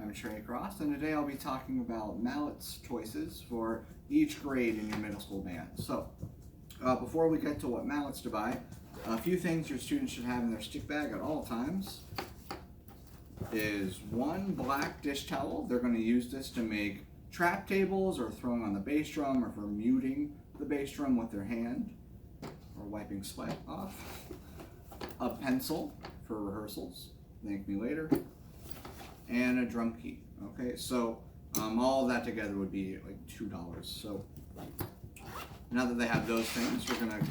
I'm Trey Cross, and today I'll be talking about mallets choices for each grade in your middle school band. So, before we get to what mallets to buy, a few things your students should have in their stick bag at all times is one black dish towel. They're going to use this to make trap tables or throwing on the bass drum or for muting the bass drum with their hand or wiping sweat off. A pencil for rehearsals, thank me later, and a drum key. Okay, so all of that together would be like $2. So now that they have those things, we're gonna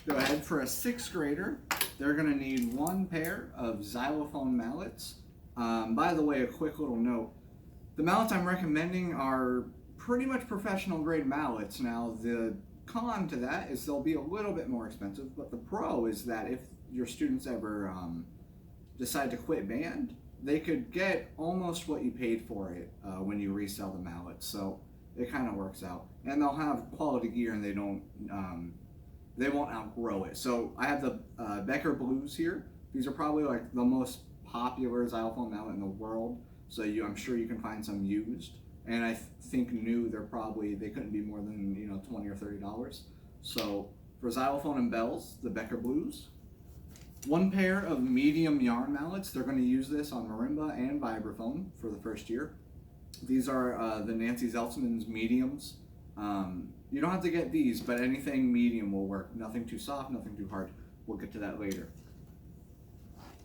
go ahead for a 6th grader. They're gonna need one pair of xylophone mallets. By the way, a quick little note, the mallets I'm recommending are pretty much professional grade mallets. Now the con to that is they'll be a little bit more expensive, but the pro is that if your students ever decide to quit band, they could get almost what you paid for it when you resell the mallet. So it kind of works out, and they'll have quality gear, and they won't outgrow it. So I have the Becker Blues here. These are probably like the most popular xylophone mallet in the world. So I'm sure you can find some used, and I think new they couldn't be more than $20 or $30. So for xylophone and bells, the Becker Blues. One pair of medium yarn mallets. They're going to use this on marimba and vibraphone for the first year. These are the Nancy Zeltsman's mediums. You don't have to get these, but anything medium will work. Nothing too soft, nothing too hard. We'll get to that later.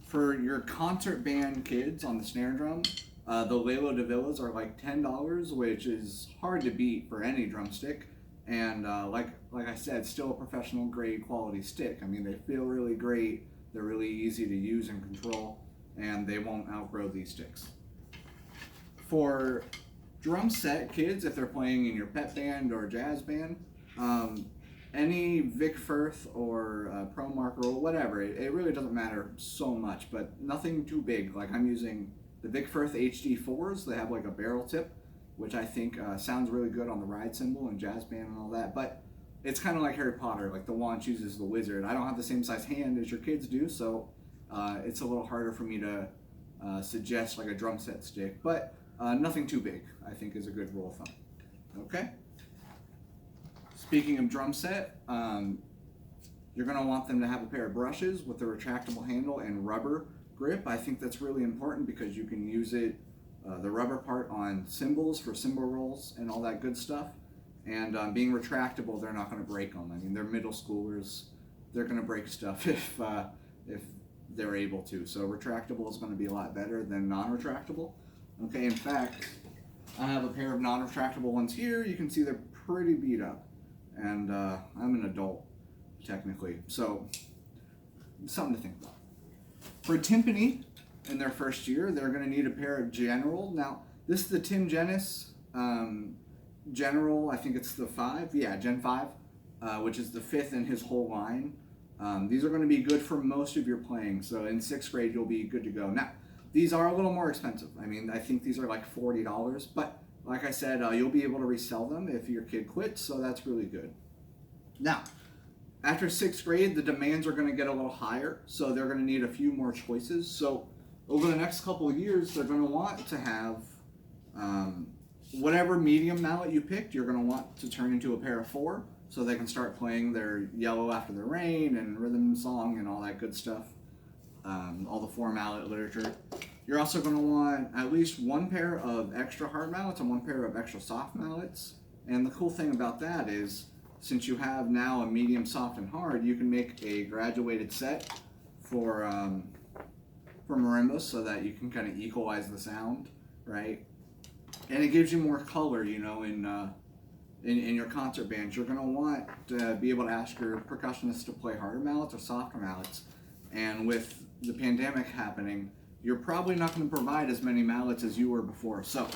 For your concert band kids on the snare drum, the Lalo Davilas are like $10, which is hard to beat for any drumstick. And like I said, still a professional grade quality stick. I mean, they feel really great. They're really easy to use and control, and they won't outgrow these sticks. For drum set kids, if they're playing in your pep band or jazz band, any Vic Firth or Pro Marker or whatever, it really doesn't matter so much, but nothing too big. Like I'm using the Vic Firth HD4s. They have like a barrel tip, which I think sounds really good on the ride cymbal and jazz band and all that, but it's kind of like Harry Potter, like the wand chooses the wizard. I don't have the same size hand as your kids do, so it's a little harder for me to suggest like a drum set stick, but nothing too big, I think, is a good rule of thumb. Okay? Speaking of drum set, you're going to want them to have a pair of brushes with a retractable handle and rubber grip. I think that's really important because you can use it, the rubber part, on cymbals for cymbal rolls and all that good stuff. And being retractable, they're not going to break them. I mean, they're middle schoolers. They're going to break stuff if they're able to. So retractable is going to be a lot better than non-retractable. Okay, in fact, I have a pair of non-retractable ones here. You can see they're pretty beat up. And I'm an adult, technically. So something to think about. For timpani, in their first year, they're going to need a pair of General. Now, this is the Tim Genis General, I think it's the 5, yeah, Gen 5, which is the 5th in his whole line. These are going to be good for most of your playing, so in 6th grade you'll be good to go. Now, these are a little more expensive. I mean, I think these are like $40, but like I said, you'll be able to resell them if your kid quits, so that's really good. Now, after 6th grade, the demands are going to get a little higher, so they're going to need a few more choices. So over the next couple of years, they're going to want to have whatever medium mallet you picked, you're going to want to turn into a pair of 4 so they can start playing their Yellow After the Rain and Rhythm Song and all that good stuff, all the 4 mallet literature. You're also going to want at least one pair of extra hard mallets and one pair of extra soft mallets. And the cool thing about that is, since you have now a medium, soft, and hard, you can make a graduated set for marimbas so that you can kind of equalize the sound, right? And it gives you more color, in your concert bands. You're going to want to be able to ask your percussionists to play harder mallets or softer mallets. And with the pandemic happening, you're probably not going to provide as many mallets as you were before. So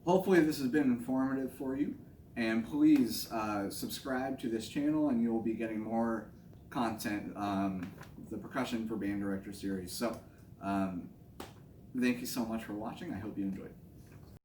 hopefully this has been informative for you. And please subscribe to this channel, and you'll be getting more content, the Percussion for Band Director series. So thank you so much for watching. I hope you enjoyed.